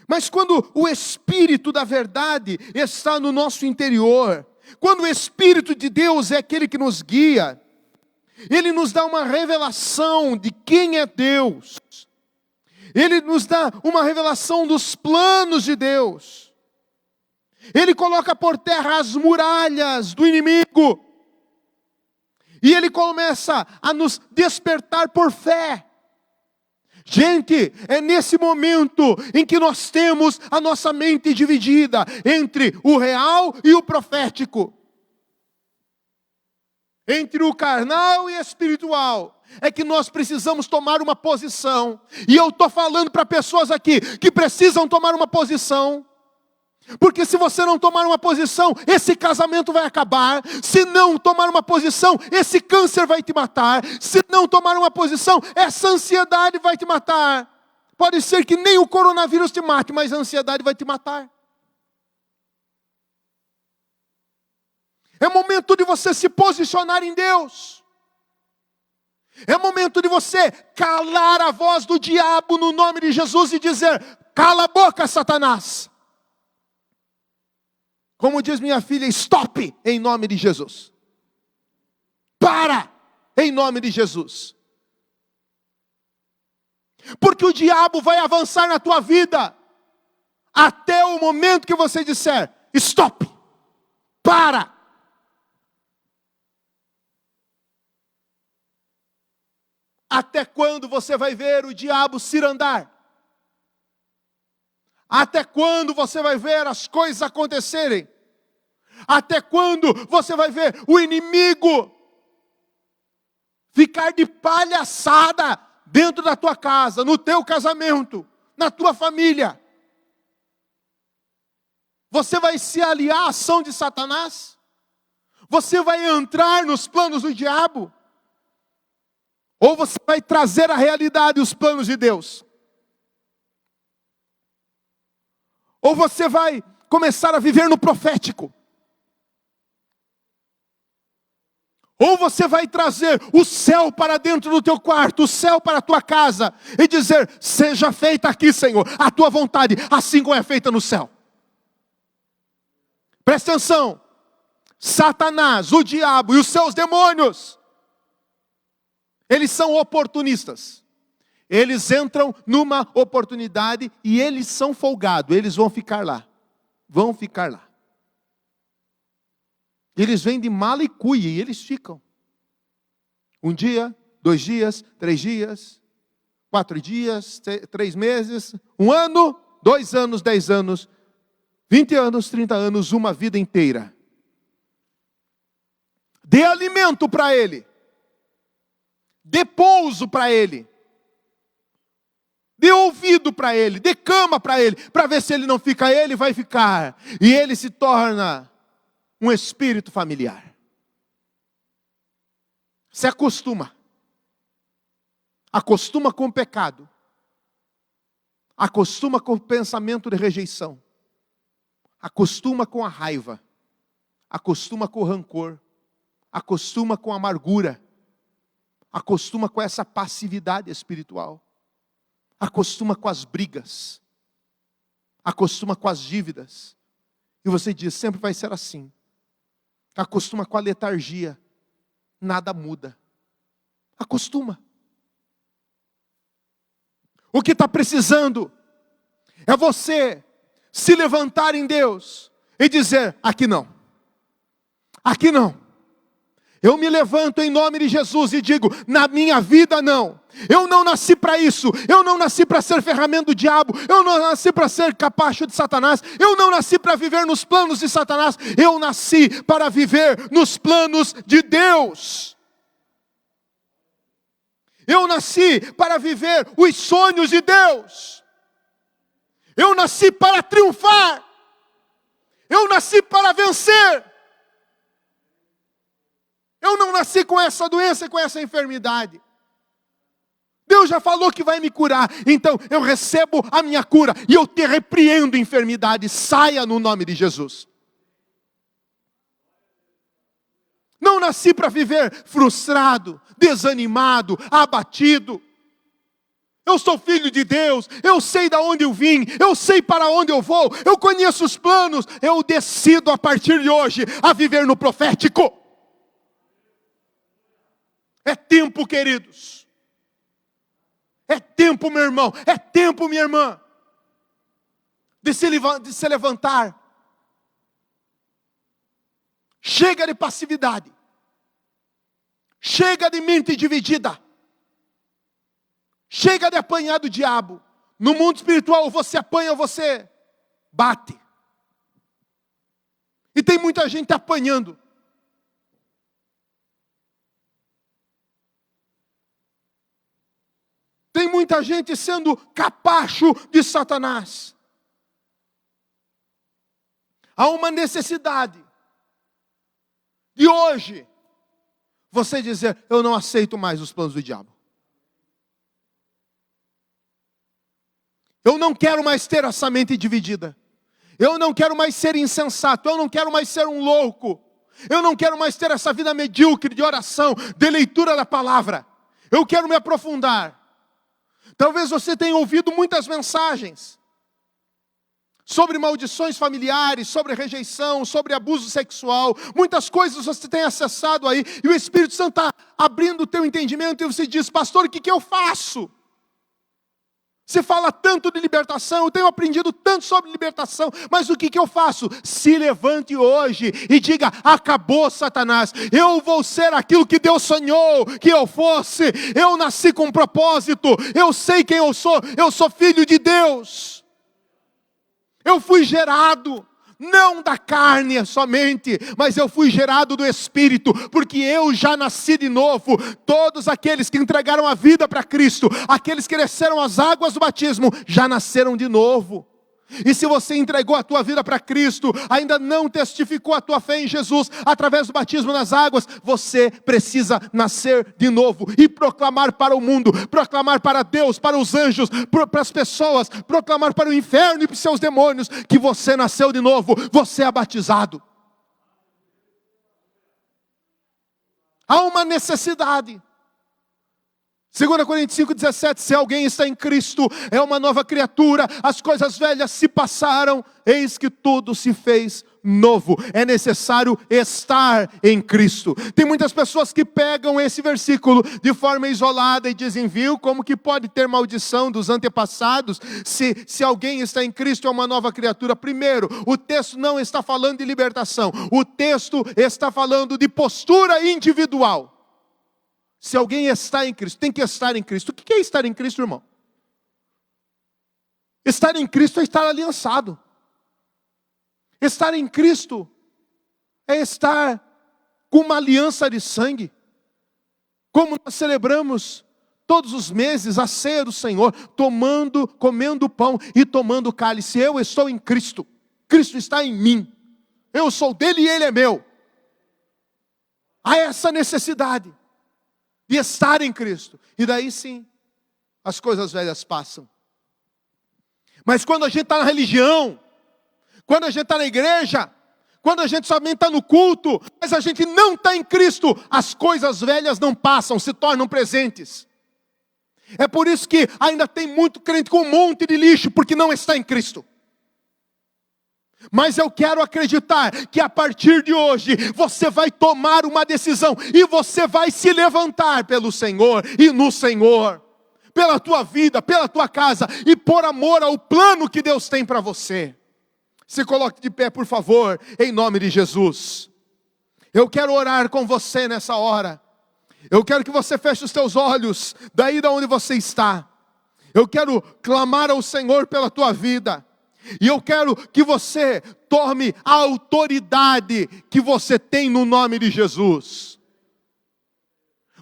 Mas quando o Espírito da verdade está no nosso interior, quando o Espírito de Deus é aquele que nos guia, ele nos dá uma revelação de quem é Deus. Ele nos dá uma revelação dos planos de Deus. Ele coloca por terra as muralhas do inimigo. E ele começa a nos despertar por fé. Gente, é nesse momento em que nós temos a nossa mente dividida entre o real e o profético. Entre o carnal e o espiritual. É que nós precisamos tomar uma posição. E eu estou falando para pessoas aqui que precisam tomar uma posição. Porque se você não tomar uma posição, esse casamento vai acabar. Se não tomar uma posição, esse câncer vai te matar. Se não tomar uma posição, essa ansiedade vai te matar. Pode ser que nem o coronavírus te mate, mas a ansiedade vai te matar. É momento de você se posicionar em Deus. É momento de você calar a voz do diabo no nome de Jesus e dizer: cala a boca, Satanás. Como diz minha filha, stop em nome de Jesus. Para em nome de Jesus. Porque o diabo vai avançar na tua vida até o momento que você disser: stop, para. Até quando você vai ver o diabo cirandar? Até quando você vai ver as coisas acontecerem? Até quando você vai ver o inimigo ficar de palhaçada dentro da tua casa, no teu casamento, na tua família? Você vai se aliar à ação de Satanás? Você vai entrar nos planos do diabo? Ou você vai trazer à realidade os planos de Deus? Ou você vai começar a viver no profético? Ou você vai trazer o céu para dentro do teu quarto, o céu para a tua casa, e dizer: seja feita aqui, Senhor, a tua vontade, assim como é feita no céu. Presta atenção, Satanás, o diabo e os seus demônios, eles são oportunistas. Eles entram numa oportunidade e eles são folgados, eles vão ficar lá. Vão ficar lá. Eles vêm de mala e cuia e eles ficam. 1 dia, 2 dias, 3 dias, 4 dias, 3 meses, 1 ano, 2 anos, 10 anos, 20 anos, 30 anos, uma vida inteira. Dê alimento para ele. Dê pouso para ele. Dê ouvido para ele, dê cama para ele, para ver se ele não fica, ele vai ficar. E ele se torna um espírito familiar. Se acostuma. Acostuma com o pecado. Acostuma com o pensamento de rejeição. Acostuma com a raiva. Acostuma com o rancor. Acostuma com a amargura. Acostuma com essa passividade espiritual. Acostuma com as brigas. Acostuma com as dívidas. E você diz: sempre vai ser assim. Acostuma com a letargia. Nada muda. Acostuma. O que está precisando é você se levantar em Deus e dizer: aqui não. Aqui não. Eu me levanto em nome de Jesus e digo: na minha vida não. Eu não nasci para isso. Eu não nasci para ser ferramenta do diabo. Eu não nasci para ser capacho de Satanás. Eu não nasci para viver nos planos de Satanás. Eu nasci para viver nos planos de Deus. Eu nasci para viver os sonhos de Deus. Eu nasci para triunfar. Eu nasci para vencer. Eu não nasci com essa doença e com essa enfermidade. Deus já falou que vai me curar. Então eu recebo a minha cura. E eu te repreendo, enfermidade. Saia no nome de Jesus. Não nasci para viver frustrado, desanimado, abatido. Eu sou filho de Deus. Eu sei de onde eu vim. Eu sei para onde eu vou. Eu conheço os planos. Eu decido a partir de hoje a viver no profético. É tempo, queridos. É tempo, meu irmão. É tempo, minha irmã. De se levantar. Chega de passividade. Chega de mente dividida. Chega de apanhar do diabo. No mundo espiritual, ou você apanha ou você bate. E tem muita gente apanhando. Tem muita gente sendo capacho de Satanás. Há uma necessidade de hoje você dizer: eu não aceito mais os planos do diabo. Eu não quero mais ter essa mente dividida. Eu não quero mais ser insensato. Eu não quero mais ser um louco. Eu não quero mais ter essa vida medíocre de oração, de leitura da palavra. Eu quero me aprofundar. Talvez você tenha ouvido muitas mensagens sobre maldições familiares, sobre rejeição, sobre abuso sexual. Muitas coisas você tem acessado aí, e o Espírito Santo está abrindo o teu entendimento, e você diz: pastor, o que eu faço? Se fala tanto de libertação, eu tenho aprendido tanto sobre libertação, mas o que eu faço? Se levante hoje e diga: acabou, Satanás, eu vou ser aquilo que Deus sonhou que eu fosse. Eu nasci com um propósito, eu sei quem eu sou filho de Deus. Eu fui gerado, não da carne somente, mas eu fui gerado do Espírito, porque eu já nasci de novo. Todos aqueles que entregaram a vida para Cristo, aqueles que desceram as águas do batismo, já nasceram de novo. E se você entregou a tua vida para Cristo, ainda não testificou a tua fé em Jesus, através do batismo nas águas, você precisa nascer de novo, e proclamar para o mundo, proclamar para Deus, para os anjos, para as pessoas, proclamar para o inferno e para os seus demônios, que você nasceu de novo, você é batizado. Há uma necessidade. 2 Coríntios 5,17, se alguém está em Cristo, é uma nova criatura, as coisas velhas se passaram, eis que tudo se fez novo. É necessário estar em Cristo. Tem muitas pessoas que pegam esse versículo de forma isolada e dizem: viu, como que pode ter maldição dos antepassados, se alguém está em Cristo, é uma nova criatura. Primeiro, o texto não está falando de libertação, o texto está falando de postura individual. Se alguém está em Cristo, tem que estar em Cristo. O que é estar em Cristo, irmão? Estar em Cristo é estar aliançado. Estar em Cristo é estar com uma aliança de sangue. Como nós celebramos todos os meses a ceia do Senhor, comendo o pão e tomando o cálice. Eu estou em Cristo. Cristo está em mim. Eu sou dele e ele é meu. Há essa necessidade de estar em Cristo. E daí sim, as coisas velhas passam. Mas quando a gente está na religião, quando a gente está na igreja, quando a gente somente está no culto, mas a gente não está em Cristo, as coisas velhas não passam, se tornam presentes. É por isso que ainda tem muito crente com um monte de lixo, porque não está em Cristo. Mas eu quero acreditar que a partir de hoje você vai tomar uma decisão e você vai se levantar pelo Senhor e no Senhor, pela tua vida, pela tua casa e por amor ao plano que Deus tem para você. Se coloque de pé, por favor, em nome de Jesus. Eu quero orar com você nessa hora. Eu quero que você feche os teus olhos, daí de onde você está. Eu quero clamar ao Senhor pela tua vida. E eu quero que você tome a autoridade que você tem no nome de Jesus.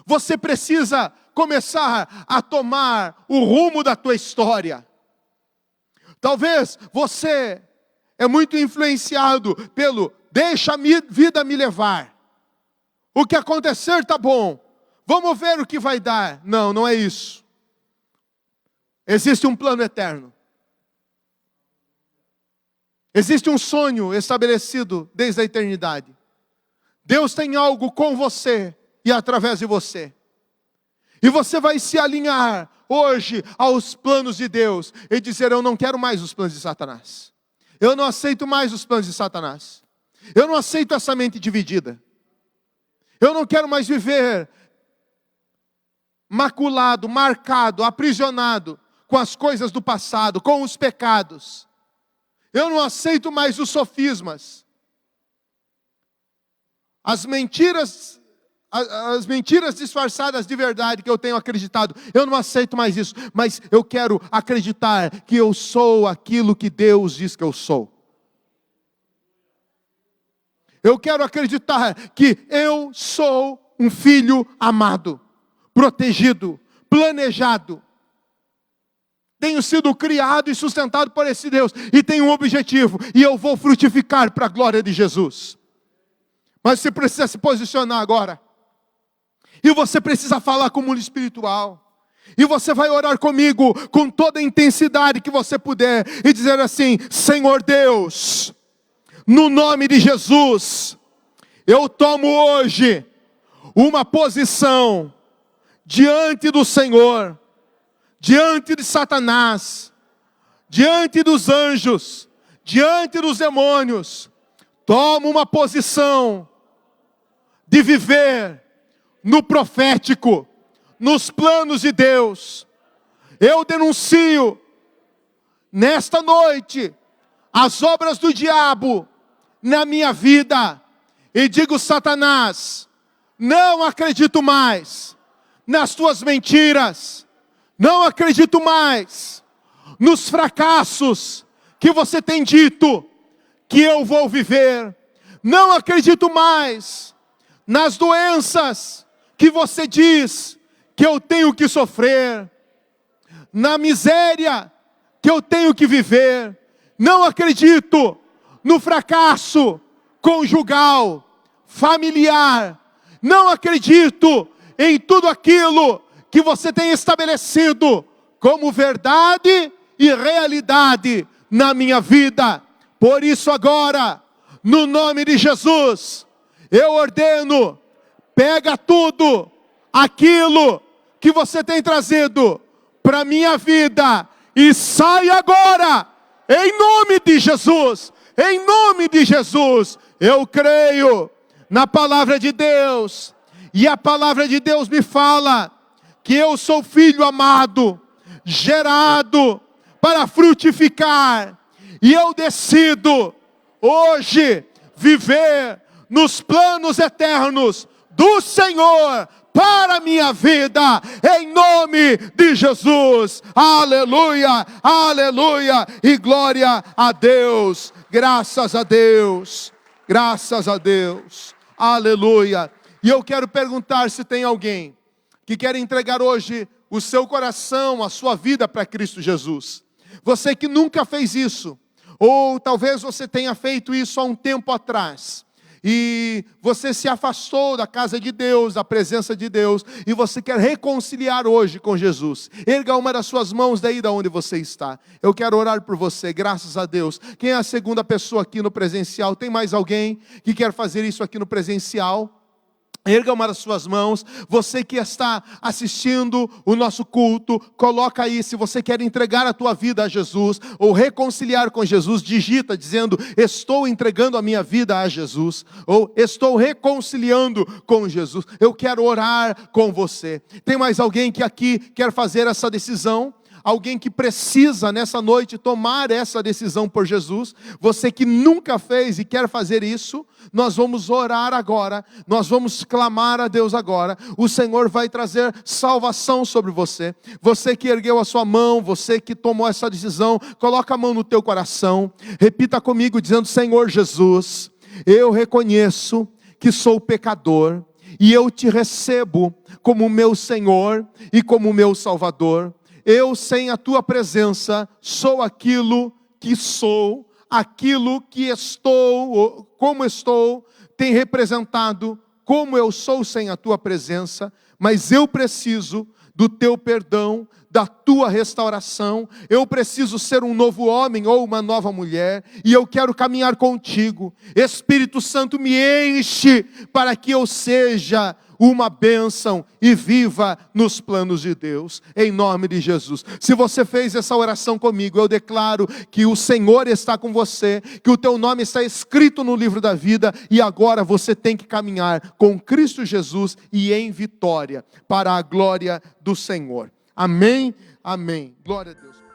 Você precisa começar a tomar o rumo da tua história. Talvez você é muito influenciado pelo deixa a vida me levar. O que acontecer tá bom. Vamos ver o que vai dar. Não, não é isso. Existe um plano eterno. Existe um sonho estabelecido desde a eternidade. Deus tem algo com você e através de você. E você vai se alinhar hoje aos planos de Deus e dizer: eu não quero mais os planos de Satanás. Eu não aceito mais os planos de Satanás. Eu não aceito essa mente dividida. Eu não quero mais viver maculado, marcado, aprisionado com as coisas do passado, com os pecados. Eu não aceito mais os sofismas. As mentiras disfarçadas de verdade que eu tenho acreditado. Eu não aceito mais isso. Mas eu quero acreditar que eu sou aquilo que Deus diz que eu sou. Eu quero acreditar que eu sou um filho amado, protegido, planejado. Tenho sido criado e sustentado por esse Deus. E tenho um objetivo. E eu vou frutificar para a glória de Jesus. Mas você precisa se posicionar agora. E você precisa falar com o mundo espiritual. E você vai orar comigo com toda a intensidade que você puder. E dizer assim: Senhor Deus, no nome de Jesus, eu tomo hoje uma posição diante do Senhor, diante de Satanás, diante dos anjos, diante dos demônios. Tomo uma posição de viver no profético, nos planos de Deus. Eu denuncio nesta noite as obras do diabo na minha vida e digo: Satanás, não acredito mais nas tuas mentiras, não acredito mais nos fracassos que você tem dito que eu vou viver, não acredito mais nas doenças que você diz que eu tenho que sofrer, na miséria que eu tenho que viver. Não acredito no fracasso conjugal, familiar. Não acredito em tudo aquilo que você tem estabelecido como verdade e realidade na minha vida. Por isso agora, no nome de Jesus, eu ordeno, pega tudo aquilo que você tem trazido para a minha vida e sai agora, em nome de Jesus, em nome de Jesus. Eu creio na palavra de Deus, e a palavra de Deus me fala que eu sou filho amado, gerado para frutificar, e eu decido hoje viver nos planos eternos do Senhor para a minha vida, em nome de Jesus. Aleluia, aleluia, e glória a Deus. Graças a Deus, graças a Deus, aleluia. E eu quero perguntar se tem alguém que quer entregar hoje o seu coração, a sua vida para Cristo Jesus. Você que nunca fez isso, ou talvez você tenha feito isso há um tempo atrás, e você se afastou da casa de Deus, da presença de Deus, e você quer reconciliar hoje com Jesus. Erga uma das suas mãos daí da onde você está. Eu quero orar por você, graças a Deus. Quem é a segunda pessoa aqui no presencial? Tem mais alguém que quer fazer isso aqui no presencial? Erga uma das suas mãos. Você que está assistindo o nosso culto, coloca aí, se você quer entregar a tua vida a Jesus, ou reconciliar com Jesus, digita dizendo: estou entregando a minha vida a Jesus, ou estou reconciliando com Jesus. Eu quero orar com você. Tem mais alguém que aqui quer fazer essa decisão? Alguém que precisa nessa noite tomar essa decisão por Jesus? Você que nunca fez e quer fazer isso, nós vamos orar agora, nós vamos clamar a Deus agora. O Senhor vai trazer salvação sobre você. Você que ergueu a sua mão, você que tomou essa decisão, coloca a mão no teu coração, repita comigo dizendo: Senhor Jesus, eu reconheço que sou pecador e eu te recebo como meu Senhor e como meu Salvador. Eu, sem a tua presença, sou aquilo que sou, aquilo que estou, como estou, tem representado como eu sou sem a tua presença, mas eu preciso do teu perdão, da tua restauração. Eu preciso ser um novo homem ou uma nova mulher, e eu quero caminhar contigo. Espírito Santo, me enche para que eu seja uma bênção e viva nos planos de Deus, em nome de Jesus. Se você fez essa oração comigo, eu declaro que o Senhor está com você, que o teu nome está escrito no livro da vida, e agora você tem que caminhar com Cristo Jesus e em vitória, para a glória do Senhor. Amém, amém. Glória a Deus.